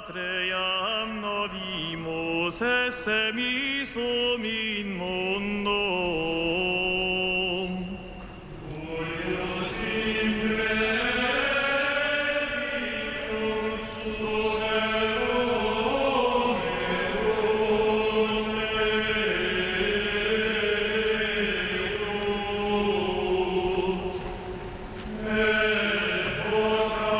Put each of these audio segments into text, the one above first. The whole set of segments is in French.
patriam novimus esse misum in mundo. Cuius increbimus superum eruneus, et vocabitur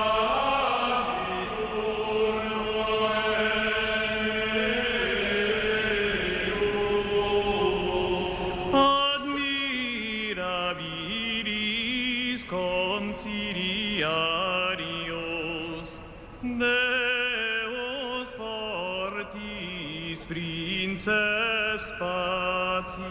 admirabilis conciliarios, Deus fortis princeps pacis.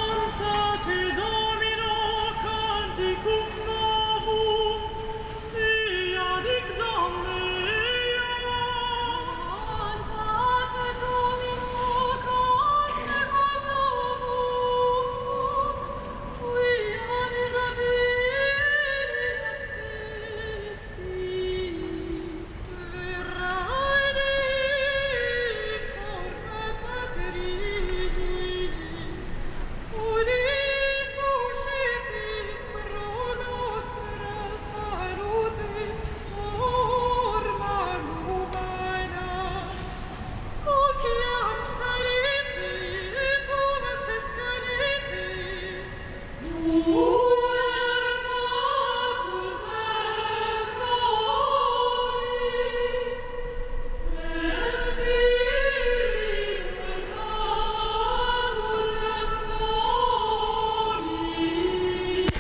Cantate Domino, canticum novum, via dic Domeia. Cantate Domino, canticum novum, via mirabilis efficit, terrae forma Patridis, udis suscipit pro nostra salute forma humana. Quociam salite et uvantes canite, Puertatus est oris, et Filius datus est oris.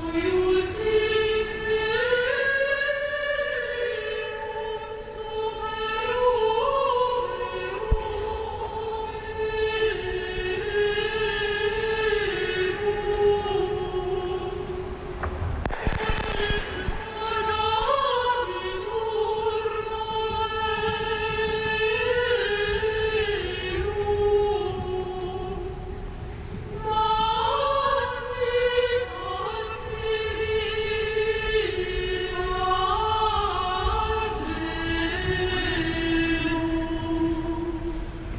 Cuius increbimus superum eruneus, et purgabitur maleus.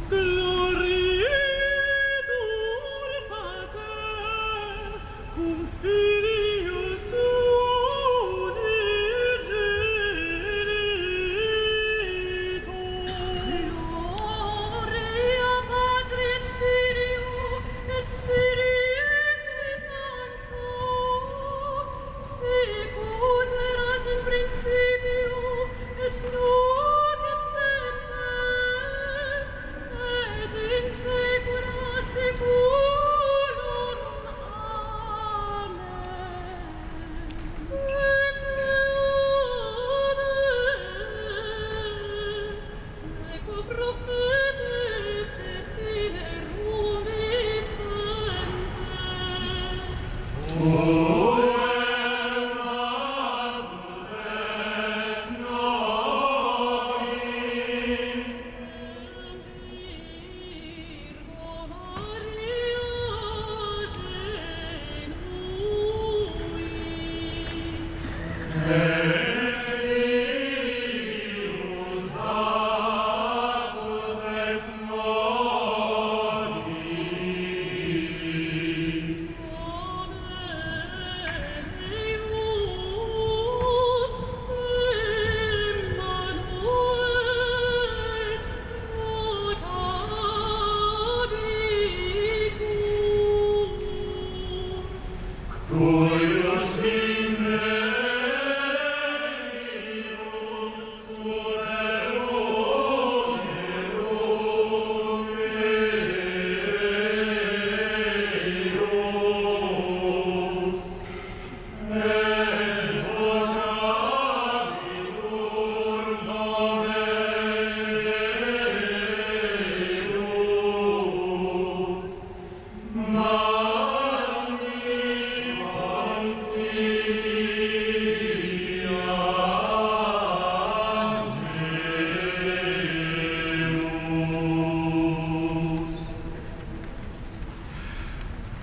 Glorietur Pater, cum Filius unigenitur. Gloria Patri et Filio et Spiritui Sancto, sicut erat in principio et nunc et semper et in saecula saeculorum. Amen. Et laudes eco prophetis es in erudis sentes. Virgo Maria genuit. Amen.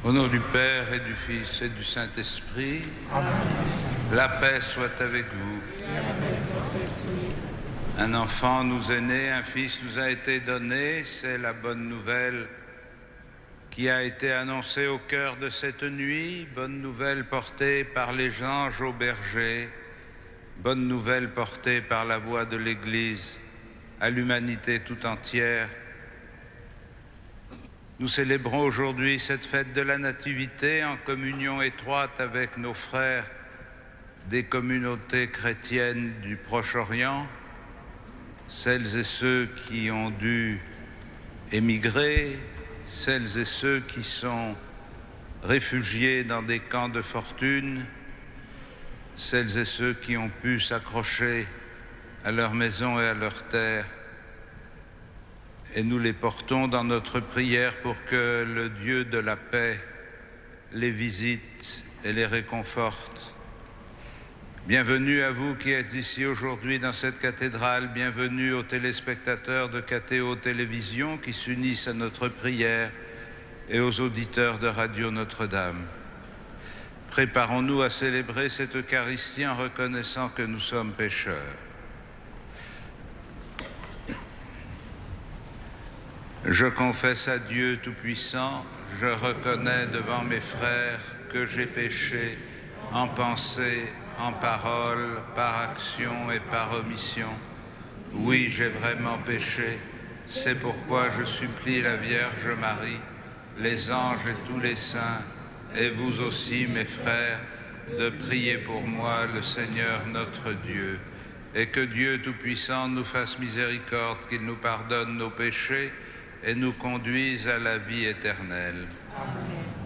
Au nom du Père et du Fils et du Saint-Esprit, la paix soit avec vous. Un enfant nous est né, un fils nous a été donné, c'est la bonne nouvelle qui a été annoncée au cœur de cette nuit, bonne nouvelle portée par les anges aux bergers, bonne nouvelle portée par la voix de l'Église à l'humanité tout entière. Nous célébrons aujourd'hui cette fête de la Nativité en communion étroite avec nos frères des communautés chrétiennes du Proche-Orient, celles et ceux qui ont dû émigrer, celles et ceux qui sont réfugiés dans des camps de fortune, celles et ceux qui ont pu s'accrocher à leur maison et à leur terre. Et nous les portons dans notre prière pour que le Dieu de la paix les visite et les réconforte. Bienvenue à vous qui êtes ici aujourd'hui dans cette cathédrale, bienvenue aux téléspectateurs de KTO Télévision qui s'unissent à notre prière et aux auditeurs de Radio Notre-Dame. Préparons-nous à célébrer cette Eucharistie en reconnaissant que nous sommes pécheurs. Je confesse à Dieu Tout-Puissant, je reconnais devant mes frères que j'ai péché en pensée, en parole, par action et par omission. Oui, j'ai vraiment péché. C'est pourquoi je supplie la Vierge Marie, les anges et tous les saints, et vous aussi, mes frères, de prier pour moi, le Seigneur notre Dieu, et que Dieu Tout-Puissant nous fasse miséricorde, qu'il nous pardonne nos péchés et nous conduise à la vie éternelle. Amen.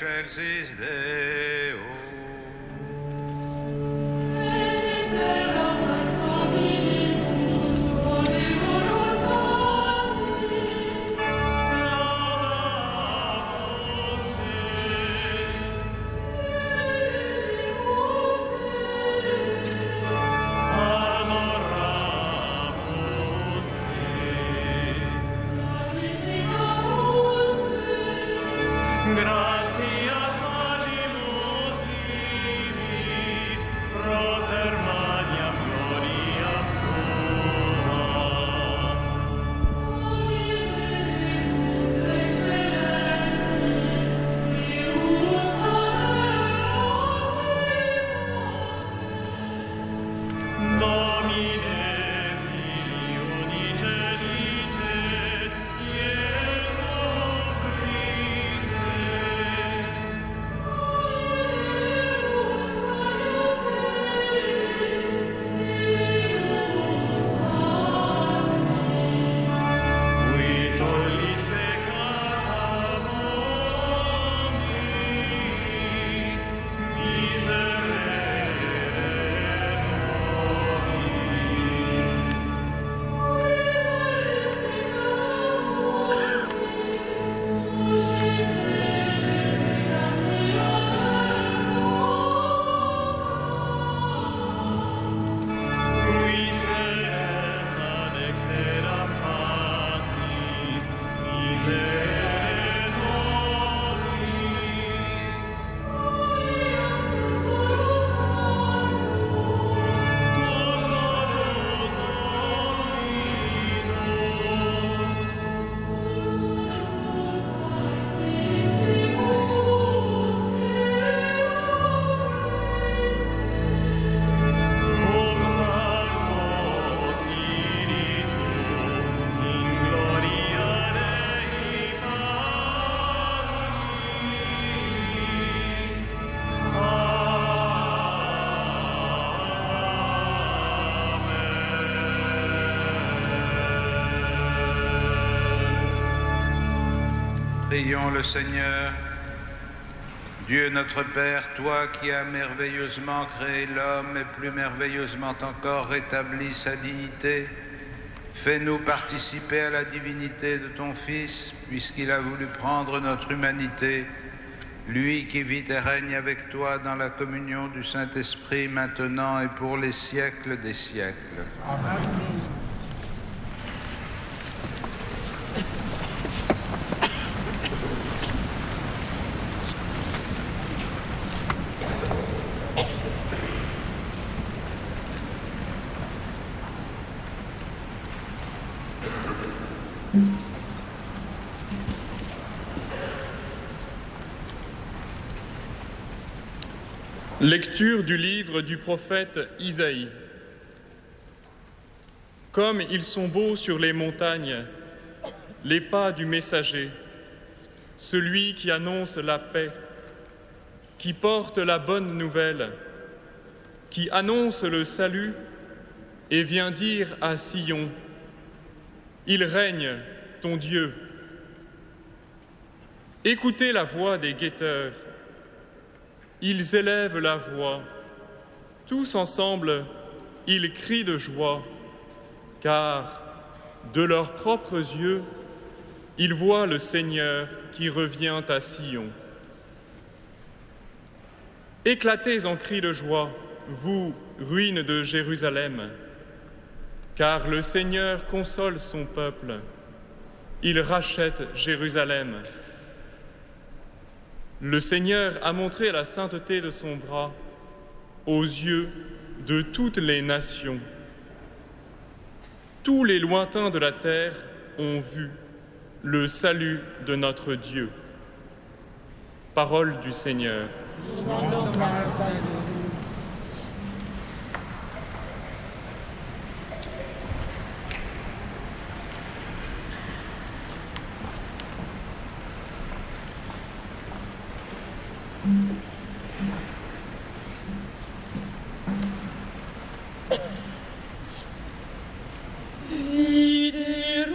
excelsis Deo. Gratias agimus tibi, proter maniam gloriam tuam. Domine Filii unigenite, Iesu Christe, qui tollis peccata mundi, miserere nobis. Qui sedes ad exteram Patris, miserere nobis. Tuus solus Dominus, cum Sancto Spiritu, in gloria Dei Patris. Prions le Seigneur. Dieu notre Père, toi qui as merveilleusement créé l'homme et plus merveilleusement encore rétabli sa dignité, fais-nous participer à la divinité de ton Fils, puisqu'il a voulu prendre notre humanité, lui qui vit et règne avec toi dans la communion du Saint-Esprit maintenant et pour les siècles des siècles. Lecture du livre du prophète Isaïe. Comme ils sont beaux sur les montagnes, les pas du messager, celui qui annonce la paix, qui porte la bonne nouvelle, qui annonce le salut et vient dire à Sion, « Il règne, ton Dieu ». Écoutez la voix des guetteurs. Ils élèvent la voix. Tous ensemble, ils crient de joie, car de leurs propres yeux, ils voient le Seigneur qui revient à Sion. Éclatez en cris de joie, vous, ruines de Jérusalem, car le Seigneur console son peuple. Il rachète Jérusalem. Le Seigneur a montré la sainteté de son bras aux yeux de toutes les nations. Tous les lointains de la terre ont vu le salut de notre Dieu. Parole du Seigneur. Viderunt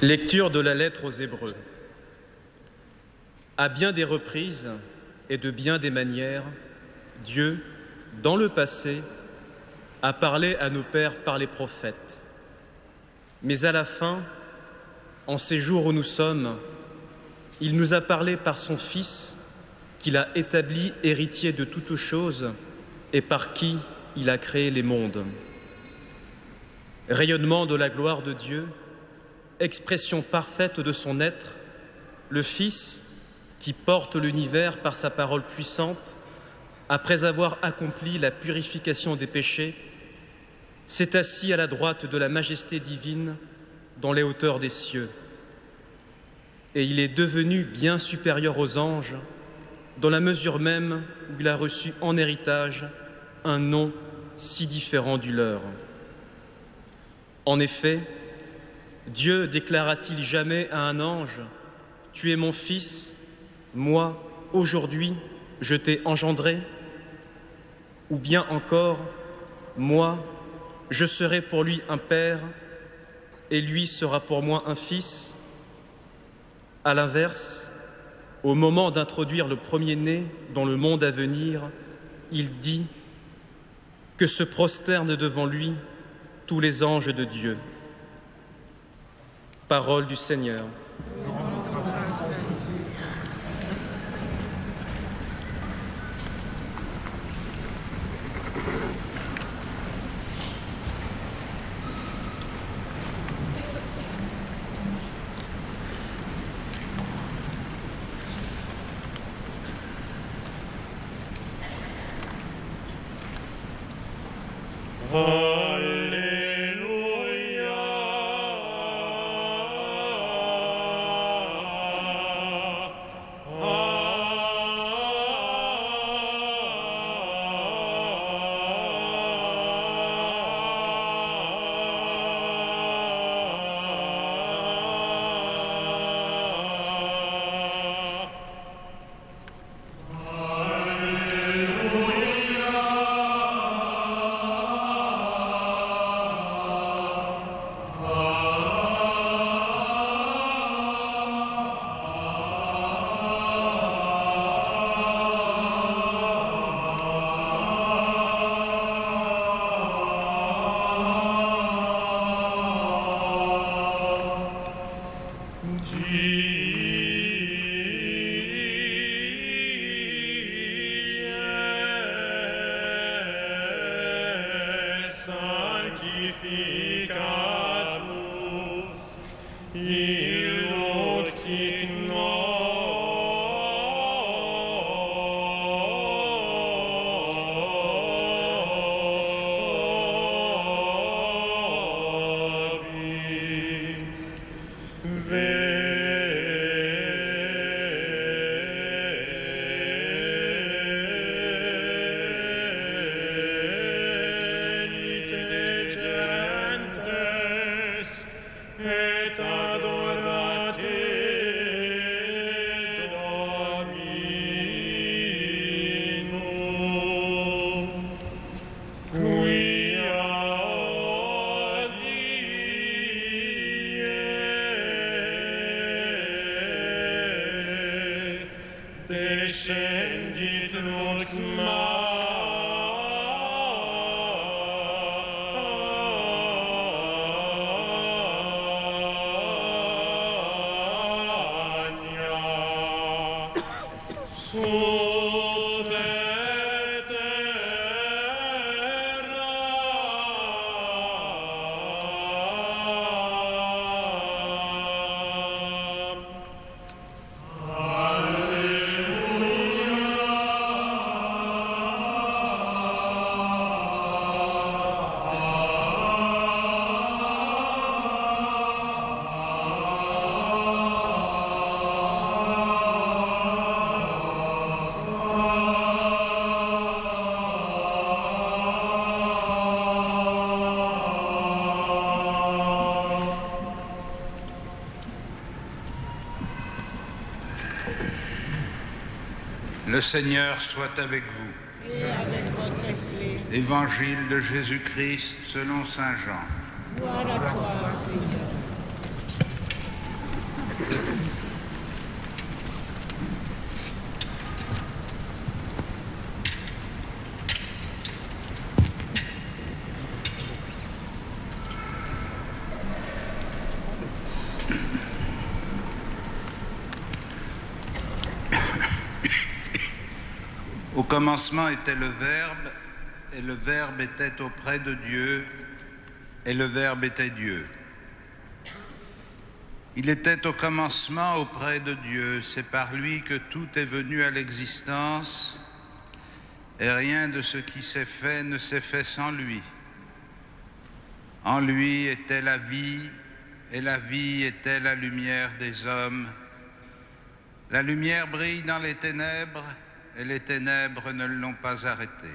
Lecture de la lettre aux Hébreux. À bien des reprises et de bien des manières, Dieu, dans le passé, a parlé à nos pères par les prophètes. Mais à la fin, en ces jours où nous sommes, il nous a parlé par son Fils, qu'il a établi héritier de toutes choses et par qui il a créé les mondes. Rayonnement de la gloire de Dieu, expression parfaite de son être, le Fils, qui porte l'univers par sa parole puissante, après avoir accompli la purification des péchés, s'est assis à la droite de la majesté divine dans les hauteurs des cieux. Et il est devenu bien supérieur aux anges, dans la mesure même où il a reçu en héritage un nom si différent du leur. En effet, Dieu déclara-t-il jamais à un ange « Tu es mon fils, moi, aujourd'hui, je t'ai engendré » ou bien encore « Moi, je serai pour lui un père et lui sera pour moi un fils » À l'inverse, au moment d'introduire le premier-né dans le monde à venir, il dit que se prosternent devant lui tous les anges de Dieu. Parole du Seigneur. Descendit lux magna sub Le Seigneur soit avec vous. Et avec votre esprit. Évangile de Jésus-Christ selon saint Jean. Gloire à toi, Seigneur. Au commencement était le Verbe, et le Verbe était auprès de Dieu, et le Verbe était Dieu. Il était au commencement auprès de Dieu, c'est par lui que tout est venu à l'existence, et rien de ce qui s'est fait ne s'est fait sans lui. En lui était la vie, et la vie était la lumière des hommes. La lumière brille dans les ténèbres, et les ténèbres ne l'ont pas arrêté.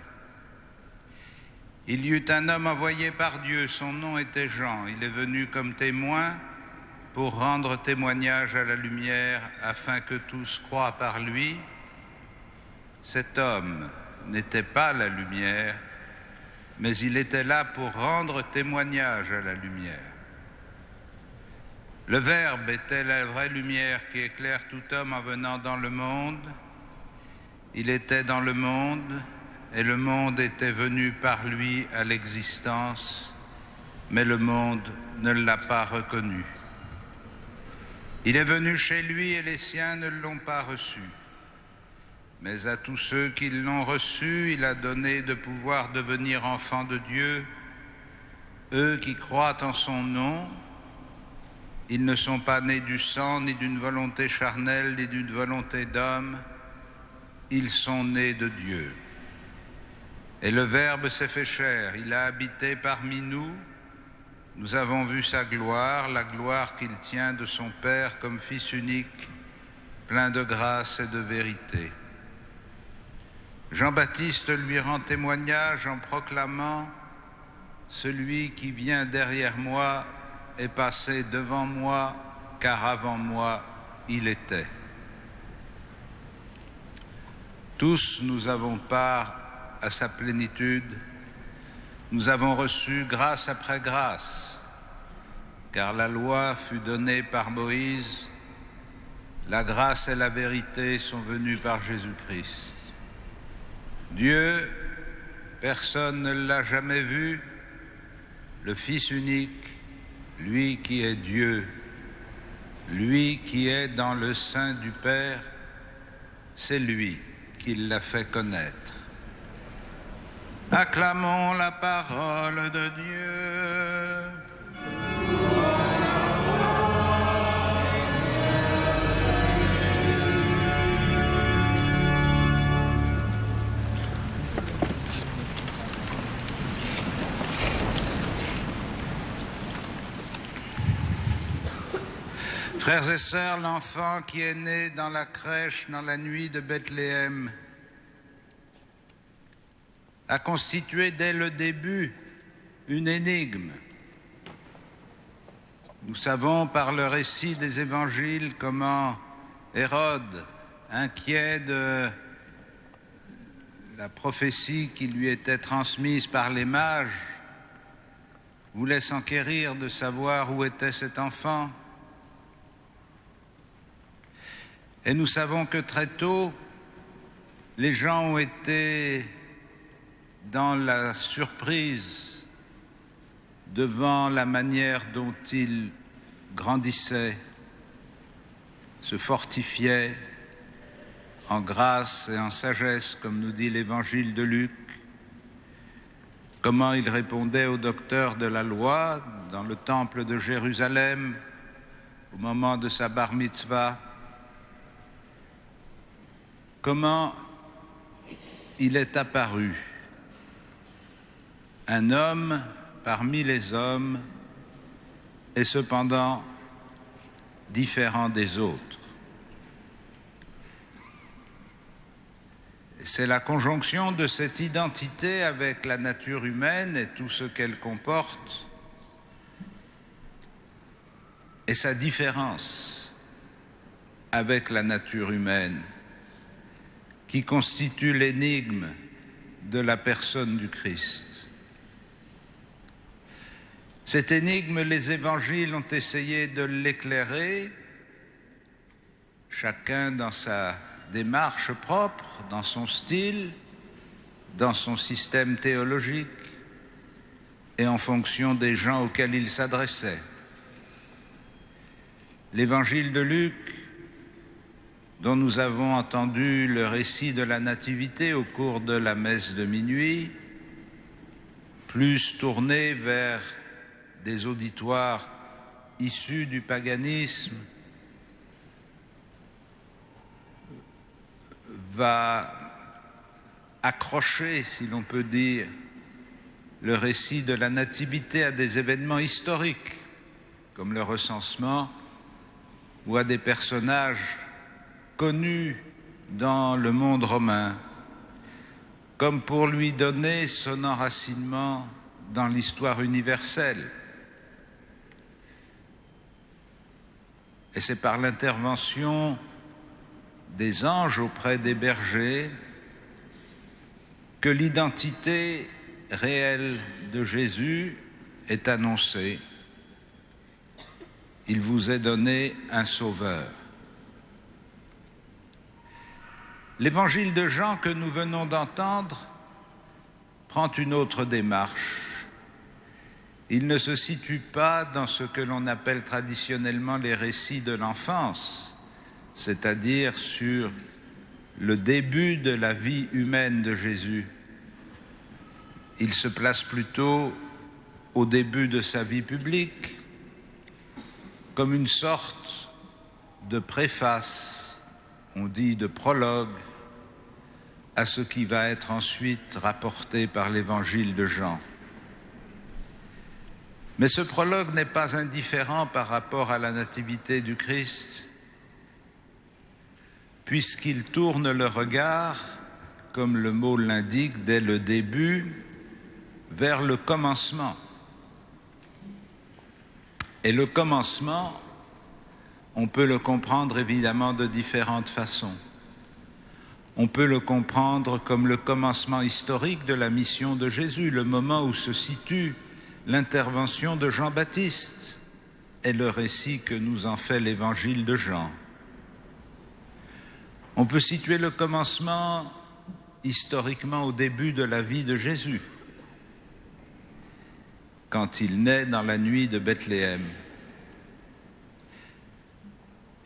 Il y eut un homme envoyé par Dieu, son nom était Jean. Il est venu comme témoin pour rendre témoignage à la lumière, afin que tous croient par lui. Cet homme n'était pas la lumière, mais il était là pour rendre témoignage à la lumière. Le Verbe était la vraie lumière qui éclaire tout homme en venant dans le monde. Il était dans le monde, et le monde était venu par lui à l'existence, mais le monde ne l'a pas reconnu. Il est venu chez lui, et les siens ne l'ont pas reçu. Mais à tous ceux qui l'ont reçu, il a donné de pouvoir devenir enfants de Dieu, eux qui croient en son nom. Ils ne sont pas nés du sang, ni d'une volonté charnelle, ni d'une volonté d'homme. Ils sont nés de Dieu. Et le Verbe s'est fait chair, il a habité parmi nous. Nous avons vu sa gloire, la gloire qu'il tient de son Père comme Fils unique, plein de grâce et de vérité. Jean-Baptiste lui rend témoignage en proclamant « Celui qui vient derrière moi est passé devant moi, car avant moi il était. » Tous nous avons part à sa plénitude, nous avons reçu grâce après grâce, car la loi fut donnée par Moïse, la grâce et la vérité sont venues par Jésus-Christ. Dieu, personne ne l'a jamais vu, le Fils unique, lui qui est Dieu, lui qui est dans le sein du Père, c'est lui qui l'a fait connaître. Acclamons la parole de Dieu. Frères et sœurs, l'enfant qui est né dans la crèche dans la nuit de Bethléem a constitué dès le début une énigme. Nous savons par le récit des évangiles comment Hérode, inquiet de la prophétie qui lui était transmise par les mages, voulait s'enquérir de savoir où était cet enfant. Et nous savons que très tôt, les gens ont été dans la surprise devant la manière dont il grandissait, se fortifiait en grâce et en sagesse, comme nous dit l'évangile de Luc, comment il répondait aux docteurs de la loi dans le temple de Jérusalem au moment de sa bar mitzvah, comment il est apparu, un homme parmi les hommes et cependant différent des autres. C'est la conjonction de cette identité avec la nature humaine et tout ce qu'elle comporte et sa différence avec la nature humaine qui constitue l'énigme de la personne du Christ. Cette énigme, les évangiles ont essayé de l'éclairer chacun dans sa démarche propre, dans son style, dans son système théologique et en fonction des gens auxquels il s'adressait. L'évangile de Luc, dont nous avons entendu le récit de la Nativité au cours de la messe de minuit, plus tourné vers des auditoires issus du paganisme, va accrocher, si l'on peut dire, le récit de la Nativité à des événements historiques, comme le recensement, ou à des personnages connus dans le monde romain, comme pour lui donner son enracinement dans l'histoire universelle. Et c'est par l'intervention des anges auprès des bergers que l'identité réelle de Jésus est annoncée. Il vous est donné un sauveur. L'évangile de Jean que nous venons d'entendre prend une autre démarche. Il ne se situe pas dans ce que l'on appelle traditionnellement les récits de l'enfance, c'est-à-dire sur le début de la vie humaine de Jésus. Il se place plutôt au début de sa vie publique, comme une sorte de préface, on dit de prologue, à ce qui va être ensuite rapporté par l'évangile de Jean. Mais ce prologue n'est pas indifférent par rapport à la nativité du Christ, puisqu'il tourne le regard, comme le mot l'indique dès le début, vers le commencement. Et le commencement, on peut le comprendre évidemment de différentes façons. On peut le comprendre comme le commencement historique de la mission de Jésus, le moment où se situe l'intervention de Jean-Baptiste et le récit que nous en fait l'évangile de Jean. On peut situer le commencement historiquement au début de la vie de Jésus, quand il naît dans la nuit de Bethléem.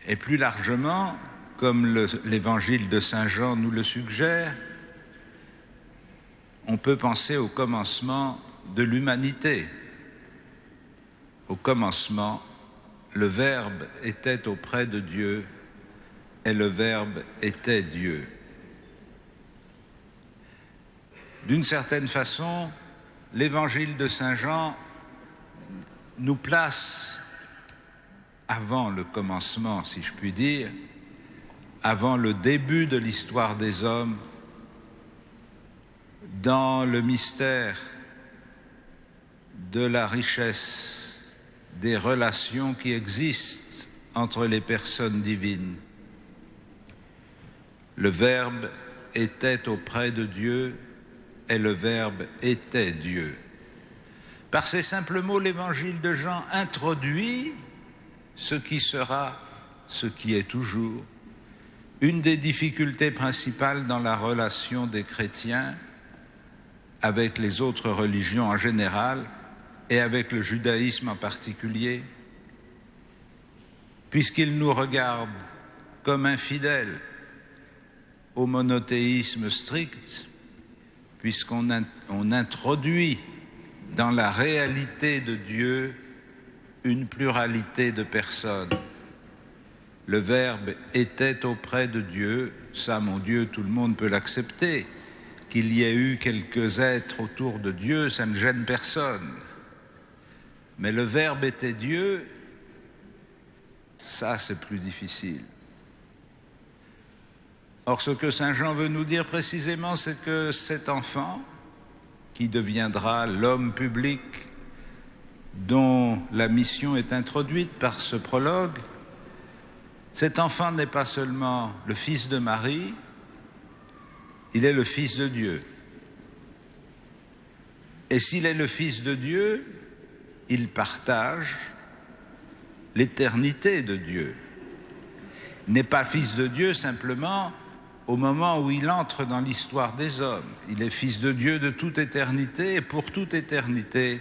Et plus largement, comme l'évangile de Saint Jean nous le suggère, on peut penser au commencement de l'humanité. Au commencement, le Verbe était auprès de Dieu et le Verbe était Dieu. D'une certaine façon, l'évangile de Saint Jean nous place avant le commencement, si je puis dire, avant le début de l'histoire des hommes, dans le mystère de la richesse des relations qui existent entre les personnes divines. Le Verbe était auprès de Dieu et le Verbe était Dieu. Par ces simples mots, l'évangile de Jean introduit ce qui sera, ce qui est toujours, une des difficultés principales dans la relation des chrétiens avec les autres religions en général et avec le judaïsme en particulier, puisqu'ils nous regardent comme infidèles au monothéisme strict, puisqu'on introduit dans la réalité de Dieu une pluralité de personnes. Le Verbe était auprès de Dieu, ça, mon Dieu, tout le monde peut l'accepter. Qu'il y ait eu quelques êtres autour de Dieu, ça ne gêne personne. Mais le Verbe était Dieu, ça, c'est plus difficile. Or, ce que Saint Jean veut nous dire précisément, c'est que cet enfant, qui deviendra l'homme public dont la mission est introduite par ce prologue, cet enfant n'est pas seulement le fils de Marie, il est le fils de Dieu. Et s'il est le fils de Dieu, il partage l'éternité de Dieu. n'est pas fils de Dieu simplement au moment où il entre dans l'histoire des hommes. Il est fils de Dieu de toute éternité et pour toute éternité.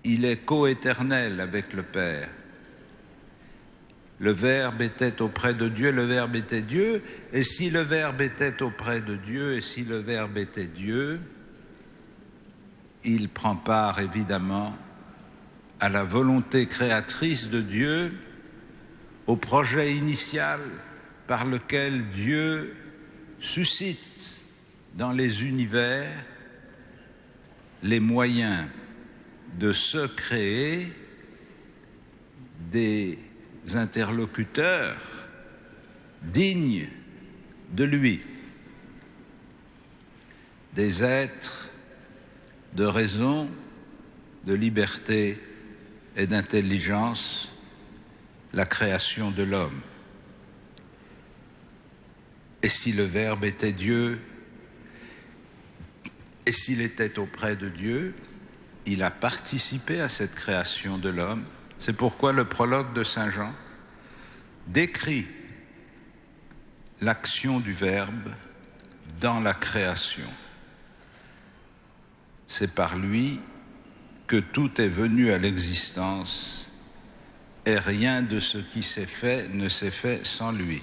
Il est coéternel avec le Père. Le Verbe était auprès de Dieu, le Verbe était Dieu, et si le Verbe était auprès de Dieu, et si le Verbe était Dieu, il prend part évidemment à la volonté créatrice de Dieu, au projet initial par lequel Dieu suscite dans les univers les moyens de se créer des interlocuteurs dignes de lui, des êtres de raison, de liberté et d'intelligence, la création de l'homme. Et si le Verbe était Dieu, et s'il était auprès de Dieu, il a participé à cette création de l'homme. C'est pourquoi le prologue de Saint Jean décrit l'action du Verbe dans la création. C'est par lui que tout est venu à l'existence et rien de ce qui s'est fait ne s'est fait sans lui.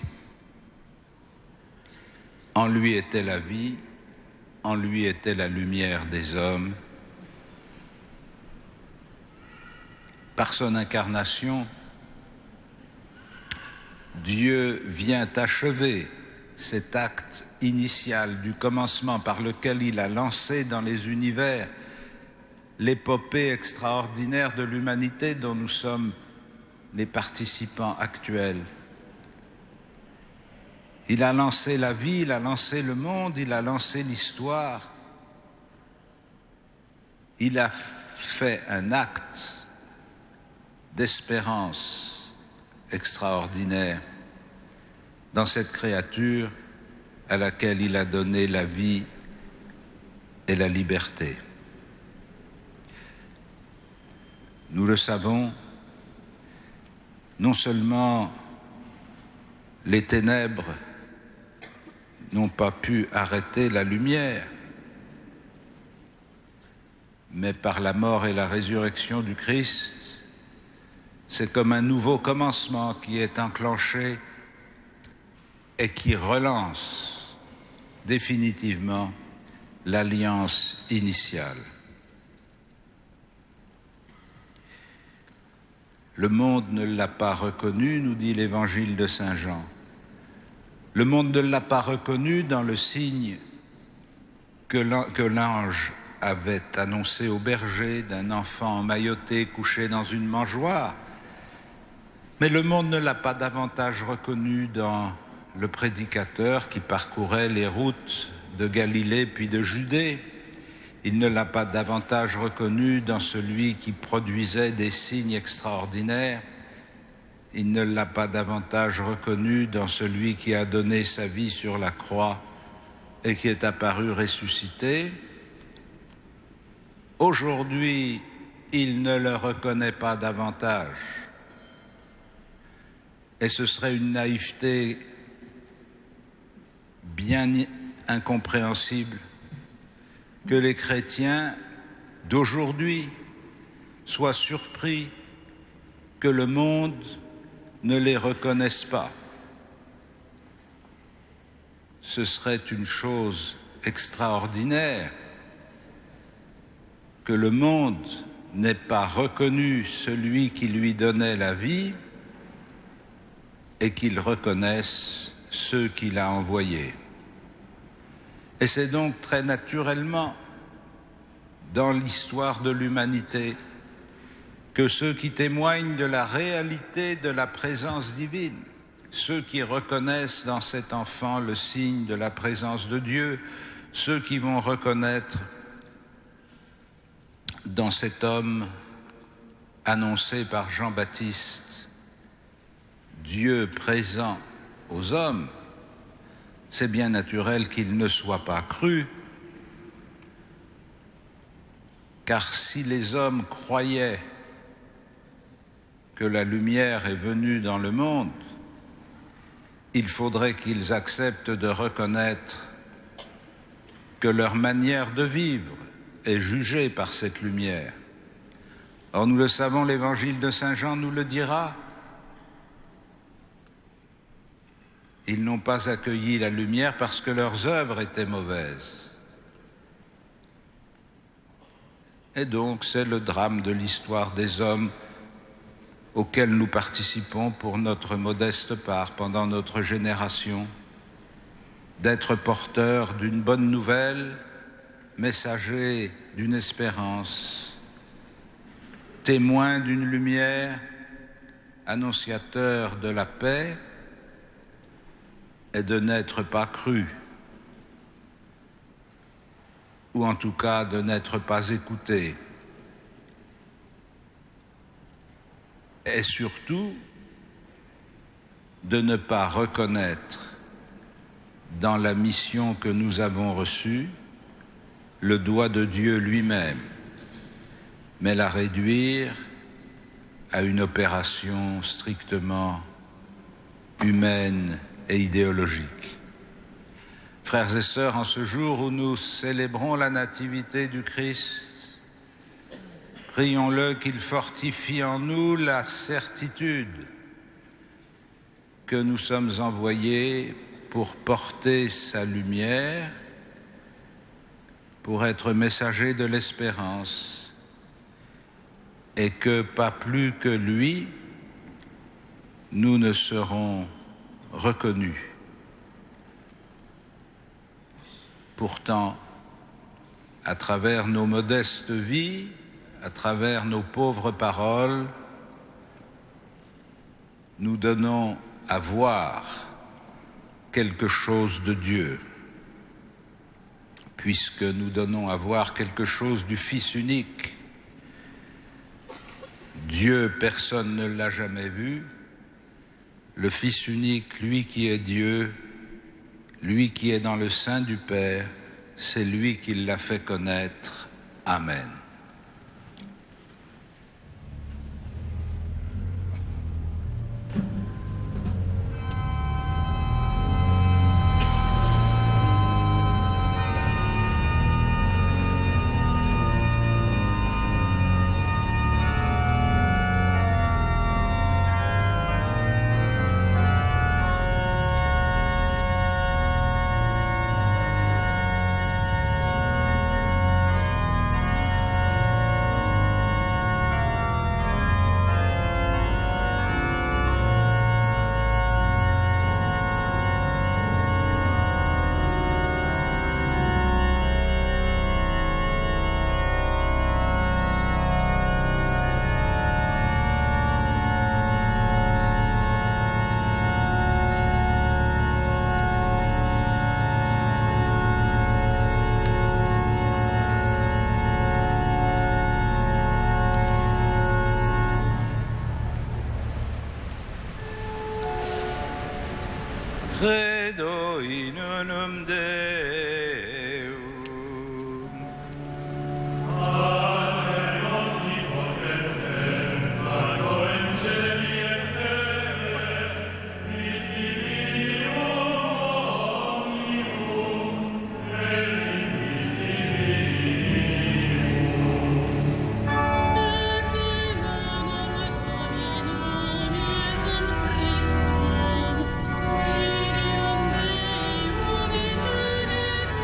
En lui était la vie, en lui était la lumière des hommes. Par son incarnation, Dieu vient achever cet acte initial du commencement par lequel il a lancé dans les univers l'épopée extraordinaire de l'humanité dont nous sommes les participants actuels. Il a lancé la vie, il a lancé le monde, il a lancé l'histoire. Il a fait un acte d'espérance extraordinaire dans cette créature à laquelle il a donné la vie et la liberté. Nous le savons, non seulement les ténèbres n'ont pas pu arrêter la lumière, mais par la mort et la résurrection du Christ, c'est comme un nouveau commencement qui est enclenché et qui relance définitivement l'alliance initiale. Le monde ne l'a pas reconnu, nous dit l'évangile de Saint Jean. Le monde ne l'a pas reconnu dans le signe que l'ange avait annoncé au berger d'un enfant emmailloté couché dans une mangeoire. Mais le monde ne l'a pas davantage reconnu dans le prédicateur qui parcourait les routes de Galilée puis de Judée. Il ne l'a pas davantage reconnu dans celui qui produisait des signes extraordinaires. Il ne l'a pas davantage reconnu dans celui qui a donné sa vie sur la croix et qui est apparu ressuscité. Aujourd'hui, il ne le reconnaît pas davantage. Et ce serait une naïveté bien incompréhensible que les chrétiens d'aujourd'hui soient surpris que le monde ne les reconnaisse pas. Ce serait une chose extraordinaire que le monde n'ait pas reconnu celui qui lui donnait la vie et qu'il reconnaisse ceux qu'il a envoyés. Et c'est donc très naturellement dans l'histoire de l'humanité que ceux qui témoignent de la réalité de la présence divine, ceux qui reconnaissent dans cet enfant le signe de la présence de Dieu, ceux qui vont reconnaître dans cet homme annoncé par Jean-Baptiste Dieu présent aux hommes, c'est bien naturel qu'ils ne soient pas crus, car si les hommes croyaient que la lumière est venue dans le monde, il faudrait qu'ils acceptent de reconnaître que leur manière de vivre est jugée par cette lumière. Or, nous le savons, l'évangile de Saint Jean nous le dira. Ils n'ont pas accueilli la lumière parce que leurs œuvres étaient mauvaises. Et donc, c'est le drame de l'histoire des hommes auquel nous participons pour notre modeste part pendant notre génération, d'être porteurs d'une bonne nouvelle, messagers d'une espérance, témoins d'une lumière, annonciateurs de la paix, et de n'être pas crus, ou en tout cas de n'être pas écoutés. Et surtout, de ne pas reconnaître dans la mission que nous avons reçue le doigt de Dieu lui-même, mais la réduire à une opération strictement humaine et idéologique. Frères et sœurs, en ce jour où nous célébrons la nativité du Christ, prions-le qu'il fortifie en nous la certitude que nous sommes envoyés pour porter sa lumière, pour être messagers de l'espérance, et que pas plus que lui, nous ne serons reconnus. Pourtant, à travers nos modestes vies, à travers nos pauvres paroles, nous donnons à voir quelque chose de Dieu, puisque nous donnons à voir quelque chose du Fils unique. Dieu, personne ne l'a jamais vu. Le Fils unique, lui qui est Dieu, lui qui est dans le sein du Père, c'est lui qui l'a fait connaître. Amen. Credo in unum Deum. Et in nomine Dominum Iesum Christum, Filium Dei unigenitum,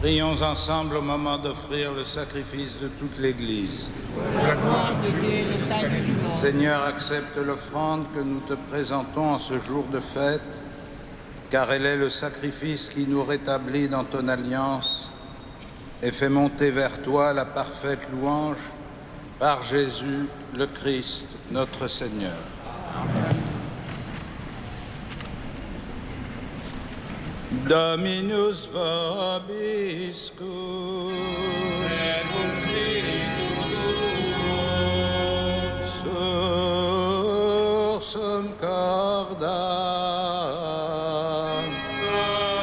Prions ensemble au moment d'offrir le sacrifice de toute l'Église. Seigneur, accepte l'offrande que nous te présentons en ce jour de fête, car elle est le sacrifice qui nous rétablit dans ton alliance et fait monter vers toi la parfaite louange par Jésus le Christ, notre Seigneur. Amen. Dominus vobiscum, et cum spiritu tuo, sursum cordam,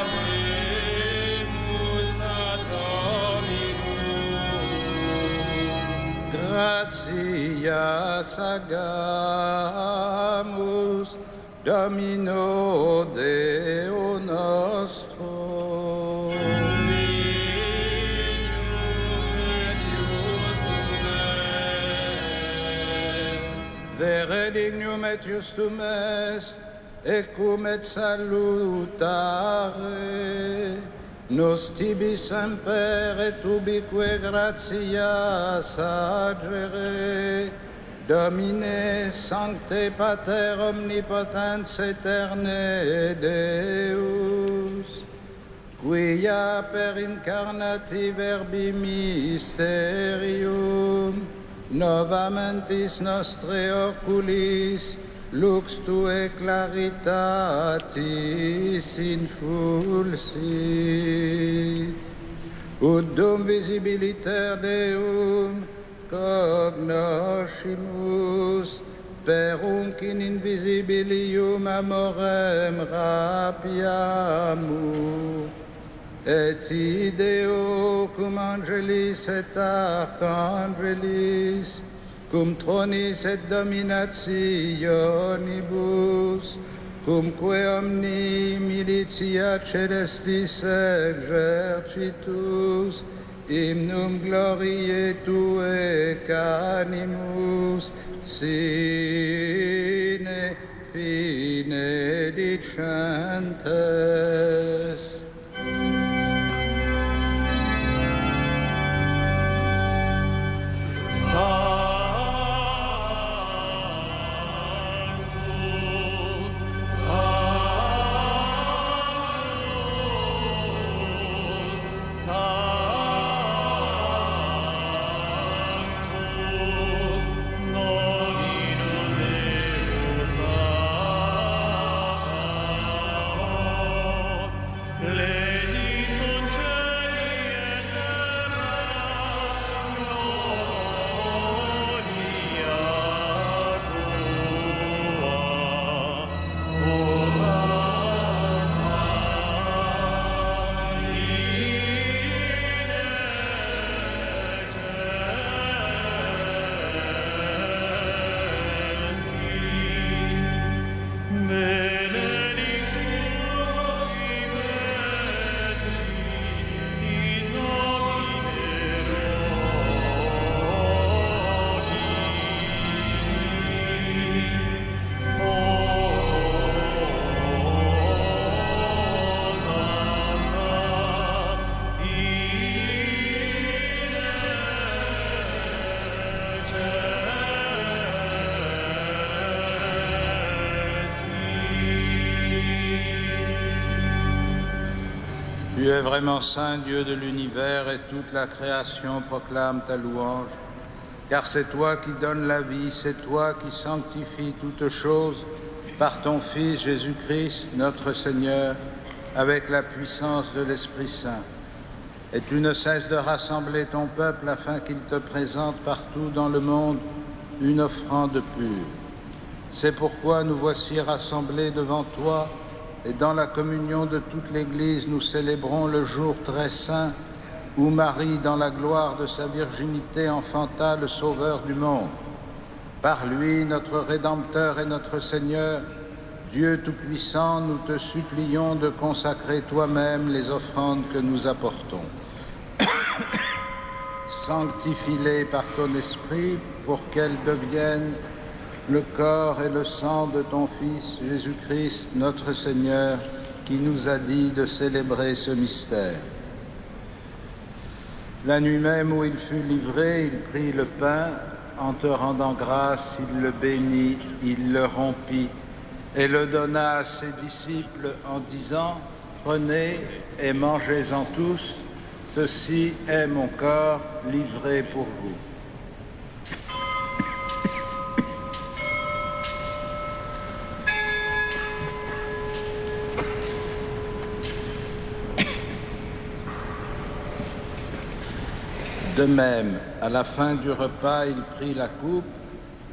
abemus ad Dominum, gratias agamus, Domino Deo nostro. Vere dignum et justum est, ecum et salutare, nos tibi semper et ubique gratias agere, Domine, Sancte Pater Omnipotens Aeterne Deus, quia per incarnati verbi mysterium, novamentis nostre oculis, lux tue claritatis infulsit, ut dum visibiliter Deum, cognoscimus per unc in invisibilium amorem rapiamu, et ideo cum angelis et archangelis, cum tronis et dominationibus, cumque omni militia celestis exercitus, hymnum gloriae Tuae canimus, sine fine dicentes. Tu es vraiment saint, Dieu de l'univers, et toute la création proclame ta louange, car c'est toi qui donnes la vie, c'est toi qui sanctifies toutes choses par ton Fils Jésus-Christ, notre Seigneur, avec la puissance de l'Esprit Saint. Et tu ne cesses de rassembler ton peuple afin qu'il te présente partout dans le monde une offrande pure. C'est pourquoi nous voici rassemblés devant toi, et dans la communion de toute l'Église, nous célébrons le jour très saint où Marie, dans la gloire de sa virginité, enfanta le Sauveur du monde. Par lui, notre Rédempteur et notre Seigneur, Dieu Tout-Puissant, nous te supplions de consacrer toi-même les offrandes que nous apportons. Sanctifie-les par ton Esprit pour qu'elles deviennent le corps et le sang de ton Fils Jésus-Christ, notre Seigneur, qui nous a dit de célébrer ce mystère. La nuit même où il fut livré, il prit le pain, en te rendant grâce, il le bénit, il le rompit et le donna à ses disciples en disant « Prenez et mangez-en tous, ceci est mon corps livré pour vous. » De même, à la fin du repas, il prit la coupe,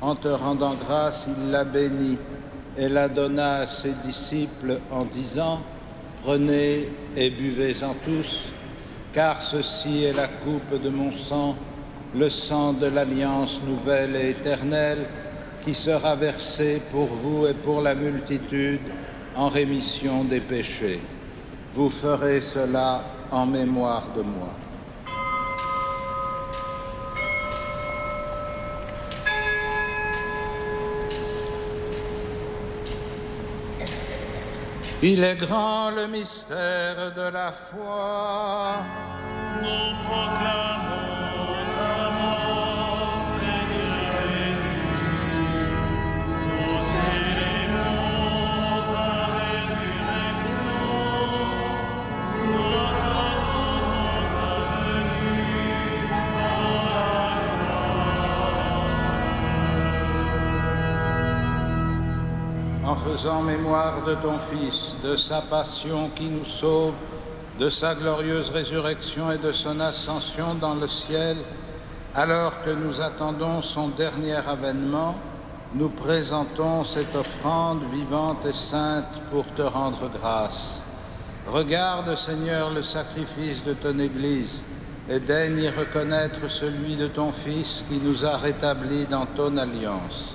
en te rendant grâce, il la bénit et la donna à ses disciples en disant « Prenez et buvez-en tous, car ceci est la coupe de mon sang, le sang de l'alliance nouvelle et éternelle, qui sera versé pour vous et pour la multitude en rémission des péchés. Vous ferez cela en mémoire de moi. » Il est grand le mystère de la foi. Nous proclamons ta mort, Seigneur Jésus. Nous célébrons ta résurrection. Nous attendons ta venue dans la gloire. En faisant mémoire de ton Fils, de sa passion qui nous sauve, de sa glorieuse résurrection et de son ascension dans le ciel, alors que nous attendons son dernier avènement, nous présentons cette offrande vivante et sainte pour te rendre grâce. Regarde, Seigneur, le sacrifice de ton Église et daigne y reconnaître celui de ton Fils qui nous a rétablis dans ton alliance.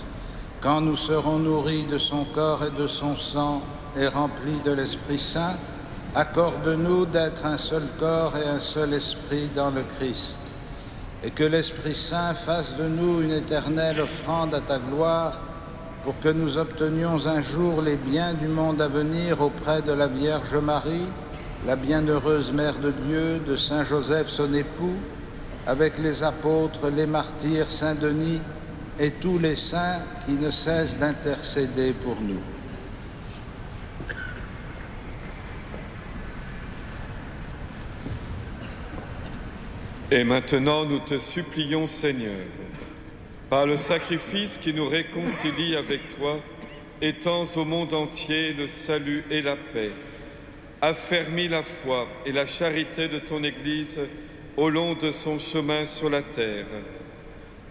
Quand nous serons nourris de son corps et de son sang et remplis de l'Esprit Saint, accorde-nous d'être un seul corps et un seul esprit dans le Christ, et que l'Esprit Saint fasse de nous une éternelle offrande à ta gloire, pour que nous obtenions un jour les biens du monde à venir auprès de la Vierge Marie, la bienheureuse Mère de Dieu, de Saint Joseph son époux, avec les apôtres, les martyrs, Saint Denis, et tous les saints qui ne cessent d'intercéder pour nous. Et maintenant, nous te supplions, Seigneur, par le sacrifice qui nous réconcilie avec toi, étends au monde entier le salut et la paix. Affermis la foi et la charité de ton Église au long de son chemin sur la terre.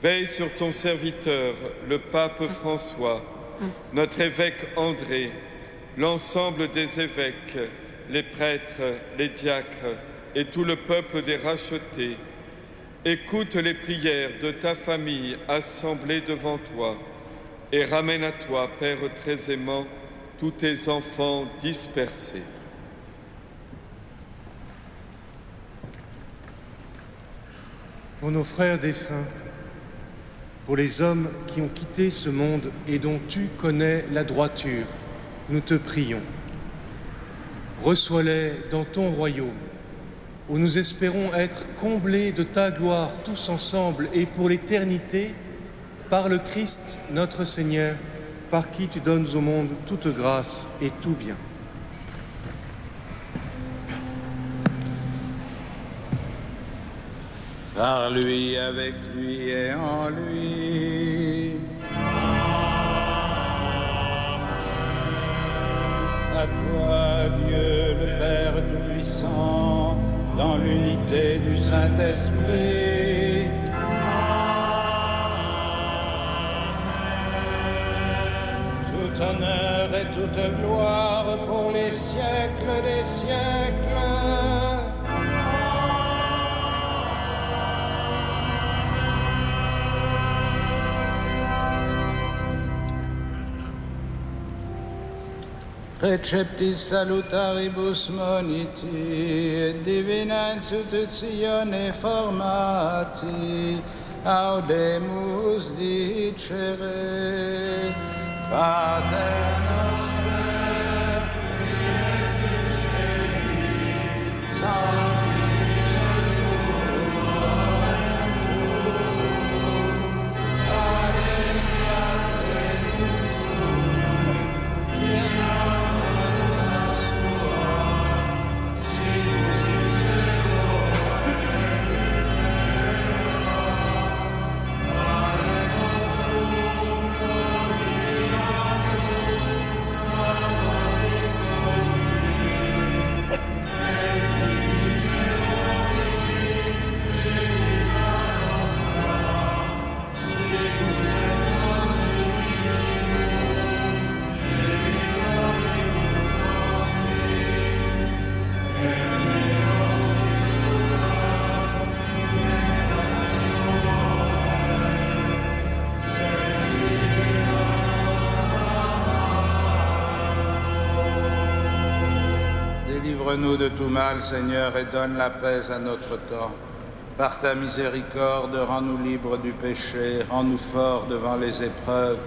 Veille sur ton serviteur, le pape François, notre évêque André, l'ensemble des évêques, les prêtres, les diacres et tout le peuple des rachetés. Écoute les prières de ta famille assemblée devant toi et ramène à toi, Père très aimant, tous tes enfants dispersés. Pour nos frères défunts, pour les hommes qui ont quitté ce monde et dont tu connais la droiture, nous te prions. Reçois-les dans ton royaume, où nous espérons être comblés de ta gloire tous ensemble et pour l'éternité, par le Christ notre Seigneur, par qui tu donnes au monde toute grâce et tout bien. Par lui, avec lui et en lui. À toi, Dieu le Père Tout-Puissant, dans l'unité du Saint-Esprit. Tout honneur et toute gloire pour les siècles des siècles. Receptis salutaribus moniti, et divina institutione formati, audemus dicere, Pater noster, qui es in caelis, sanctificetur Délivre-nous de tout mal, Seigneur, et donne la paix à notre temps. Par ta miséricorde, rends-nous libres du péché, rends-nous forts devant les épreuves.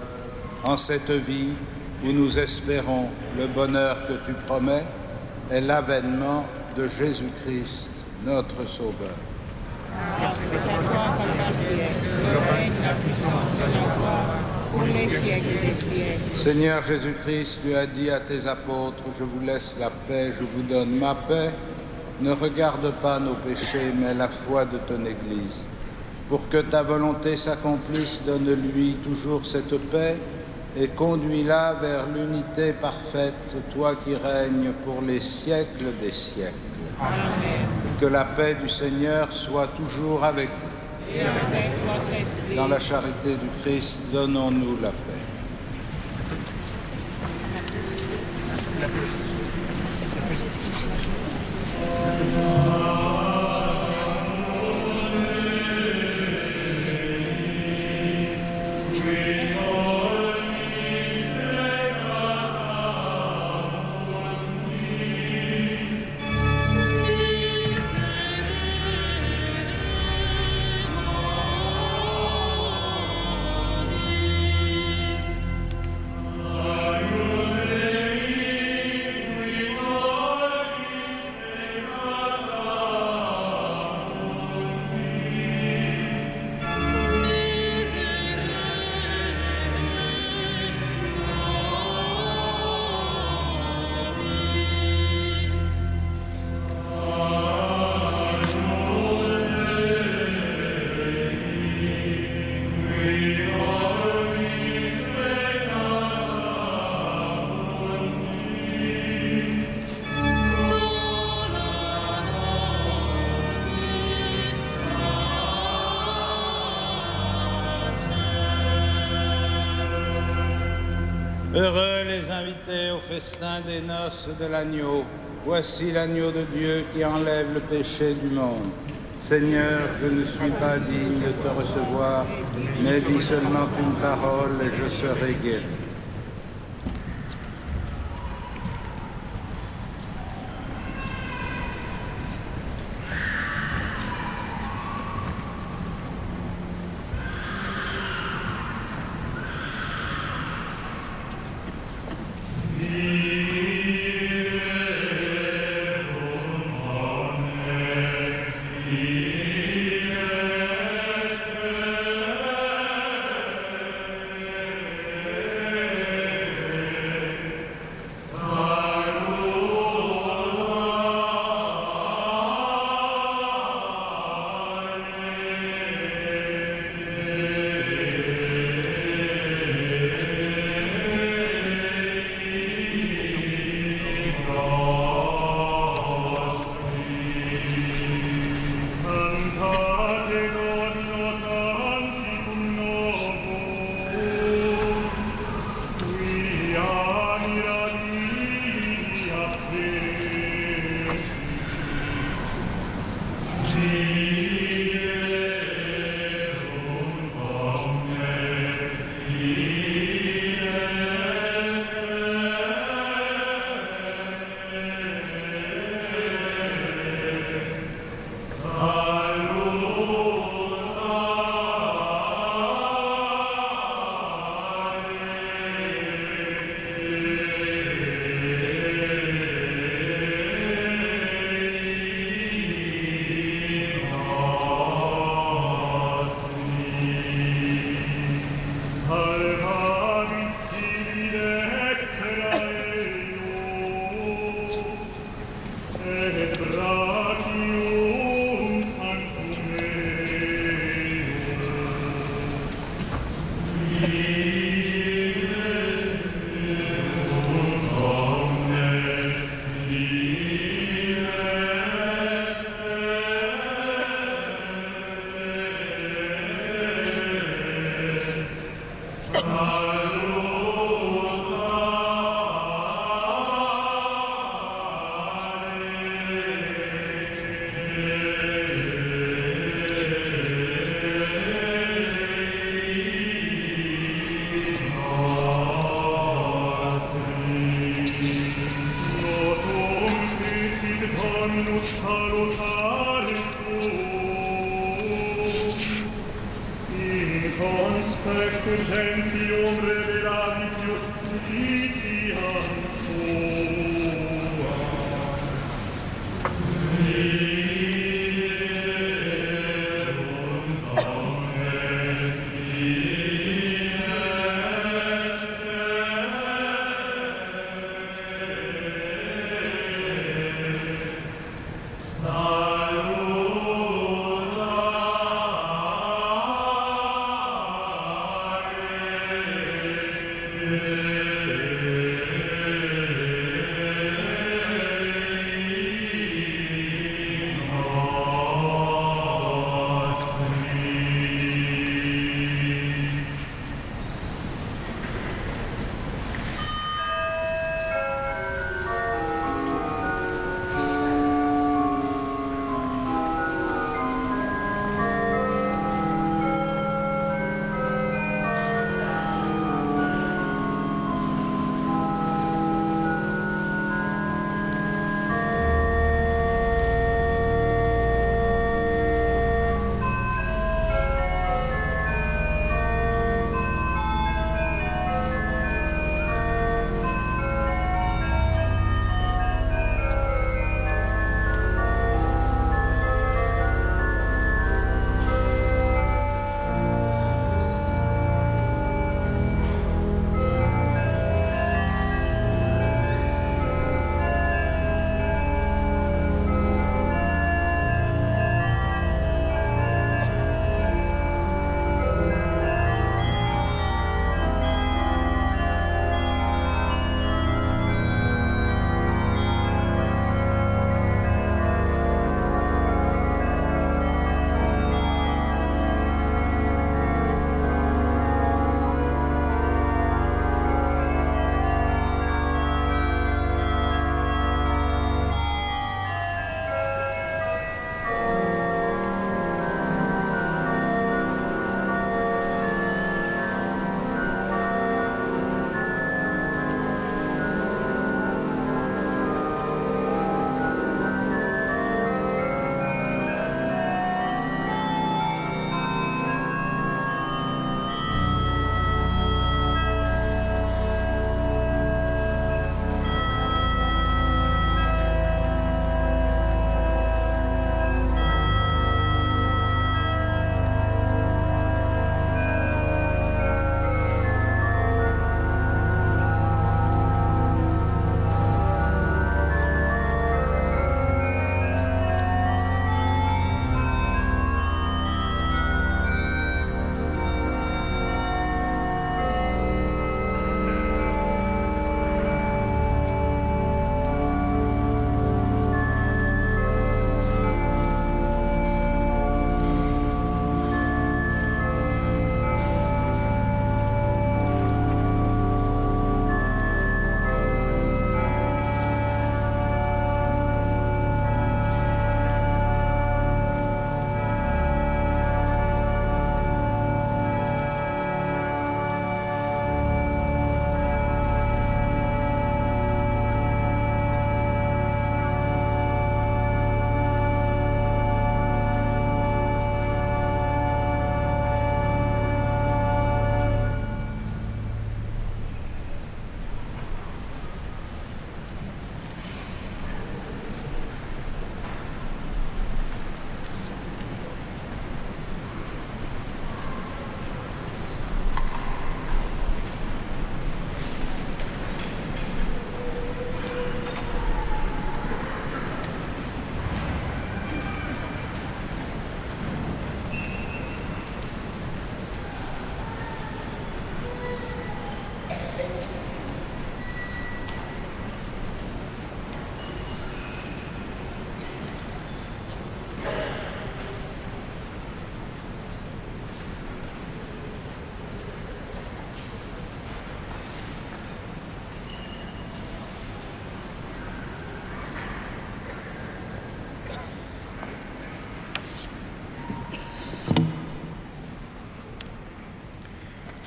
En cette vie où nous espérons le bonheur que tu promets et l'avènement de Jésus-Christ, notre Sauveur. Car c'est à toi qu'appartient le règne, la puissance et la gloire pour les siècles des siècles. Seigneur Jésus-Christ, tu as dit à tes apôtres, je vous laisse la paix, je vous donne ma paix. Ne regarde pas nos péchés, mais la foi de ton Église. Pour que ta volonté s'accomplisse, donne-lui toujours cette paix et conduis-la vers l'unité parfaite, toi qui règnes pour les siècles des siècles. Amen. Que la paix du Seigneur soit toujours avec vous. Et avec votre esprit. Dans la charité du Christ, donnons-nous la paix. Heureux les invités au festin des noces de l'agneau. Voici l'agneau de Dieu qui enlève le péché du monde. Seigneur, je ne suis pas digne de te recevoir, mais dis seulement une parole et je serai guéri. et brachium salutare suum, in conspectu gentium revelavit justitiam suam.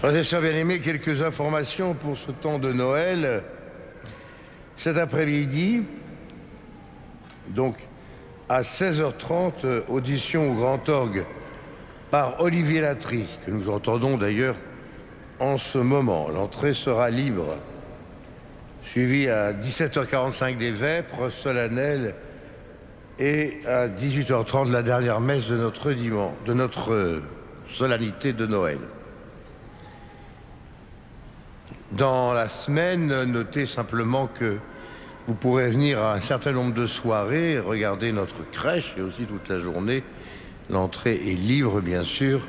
Frères et sœurs bien-aimés, quelques informations pour ce temps de Noël. Cet après-midi, donc à 16h30, audition au Grand Orgue par Olivier Latry, que nous entendons d'ailleurs en ce moment. L'entrée sera libre. Suivi à 17h45 des vêpres solennelles et à 18h30 la dernière messe de notre solennité de Noël. Dans la semaine, notez simplement que vous pourrez venir à un certain nombre de soirées, regarder notre crèche et aussi toute la journée. L'entrée est libre, bien sûr.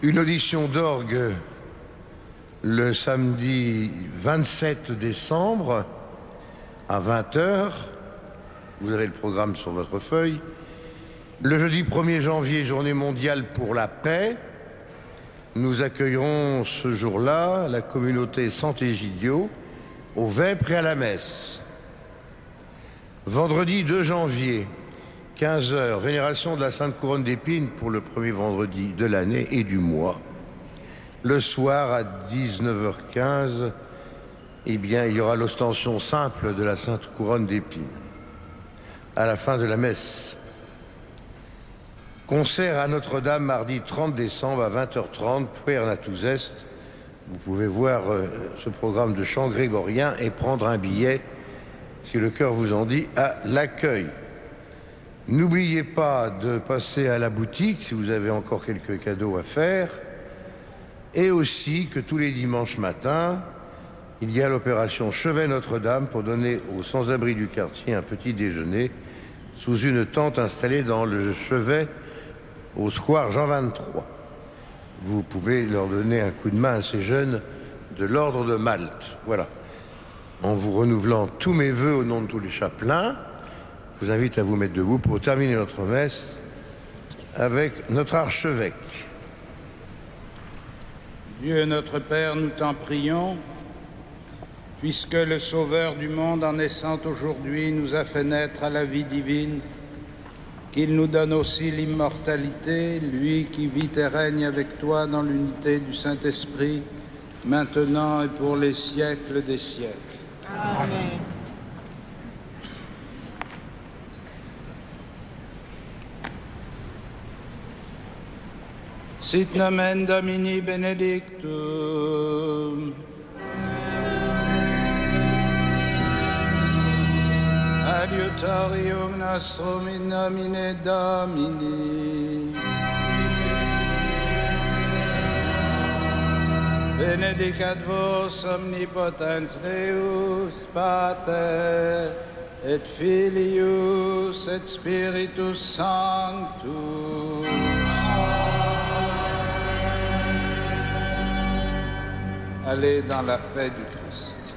Une audition d'orgue le samedi 27 décembre à 20h. Vous avez le programme sur votre feuille. Le jeudi 1er janvier, journée mondiale pour la paix. Nous accueillerons ce jour-là la communauté Sant'Egidio au vêpres et à la messe. Vendredi 2 janvier, 15h, vénération de la Sainte Couronne d'Épines pour le premier vendredi de l'année et du mois. Le soir à 19h15, eh bien, il y aura l'ostension simple de la Sainte Couronne d'Épines. À la fin de la messe. Concert à Notre-Dame mardi 30 décembre à 20h30, Puer Natus Est. Vous pouvez voir ce programme de chant grégorien et prendre un billet, si le cœur vous en dit, à l'accueil. N'oubliez pas de passer à la boutique si vous avez encore quelques cadeaux à faire. Et aussi que tous les dimanches matins, il y a l'opération Chevet Notre-Dame pour donner aux sans-abri du quartier un petit déjeuner sous une tente installée dans le chevet au square Jean 23. Vous pouvez leur donner un coup de main à ces jeunes de l'ordre de Malte. Voilà. En vous renouvelant tous mes vœux au nom de tous les chapelains, je vous invite à vous mettre debout pour terminer notre messe avec notre archevêque. Dieu notre Père, nous t'en prions, puisque le Sauveur du monde en naissant aujourd'hui nous a fait naître à la vie divine, qu'il nous donne aussi l'immortalité, lui qui vit et règne avec toi dans l'unité du Saint-Esprit, maintenant et pour les siècles des siècles. Amen. Sit nomen Domini benedictum. Adiutorium nostrum in nomine Domini. Benedicat vos omnipotens Deus, Pater, et Filius, et Spiritus Sanctus. Allez dans la paix du Christ.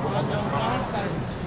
Rendons grâce à Dieu.